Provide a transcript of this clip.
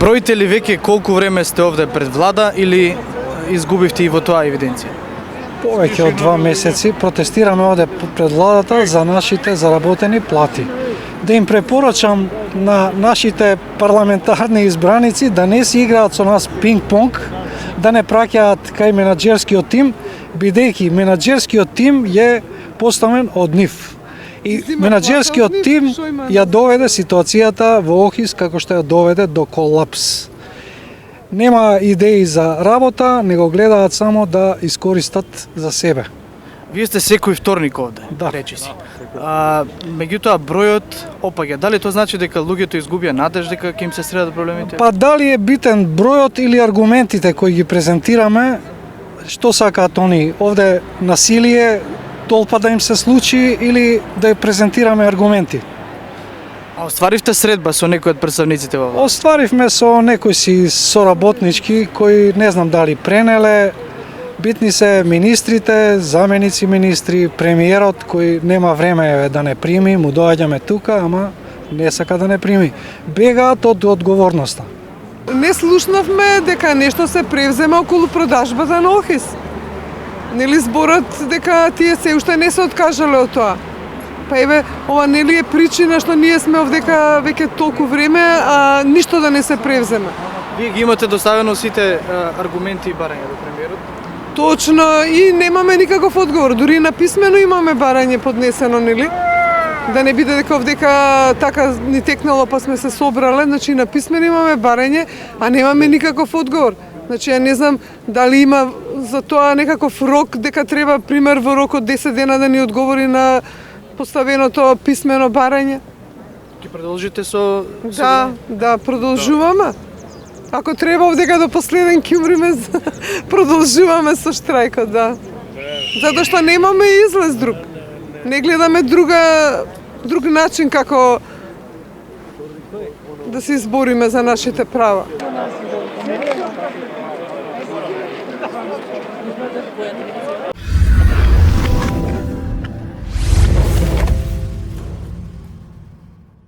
Броите ли веќе колку време сте овде пред влада или изгубивте и во тоа евиденција? Повеќе од 2 месеци протестираме овде пред владата за нашите заработени плати. Да им препорачам на нашите парламентарни избраници да не си играат со нас пинг-понг, да не праќаат кај менаџерскиот тим, бидејќи менаџерскиот тим е поставен од нив. И менаџерскиот тим ја доведе ситуацијата во Охрид како што ја доведе до колапс. Нема идеи за работа, него гледаат само да искористат за себе. Вие сте секој вторник овде, Да. речиси. Меѓутоа бројот опаѓа. Дали тоа значи дека луѓето изгубија надеж дека ќе им се средат проблемите? Па дали е битен бројот или аргументите кои ги презентираме, што сакаат они? Овде насилие, толпа да им се случи или да ја презентираме аргументи? А остваривте средба со некој од представниците во власта? Остваривме со некои си соработнички кои не знам дали пренеле. Битни се министрите, заменици министри, премиерот кој нема време да не прими, му доаѓаме тука, ама не сака да не прими. Бегаат од одговорноста. Не слушнавме дека нешто се превзема околу продажбата на Охис. Нели зборат дека тие се уште не се откажале од тоа. Па еве, ова нели е причина што ние сме овдека веќе толку време, а ништо да не се превзема. Вие ги имате доставено сите аргументи и барања до премиерот? Точно, и немаме никаков одговор. Дури на писмено имаме барање поднесено, нели? Да не биде дека овдека така ни текнало па сме се собрале, значи на писмено имаме барање, а немаме никаков одговор. Значи ја не знам дали има за тоа некаков рок, дека треба пример во рок од 10 дена да ни одговори на поставеното писмено барање. Ќе продолжите со... Да, продолжуваме. Ако треба овдека до последен ќе умреме, продолжуваме со штрајкот, да. Затоа што немаме излез друг. Не гледаме друг начин како да се избориме за нашите права.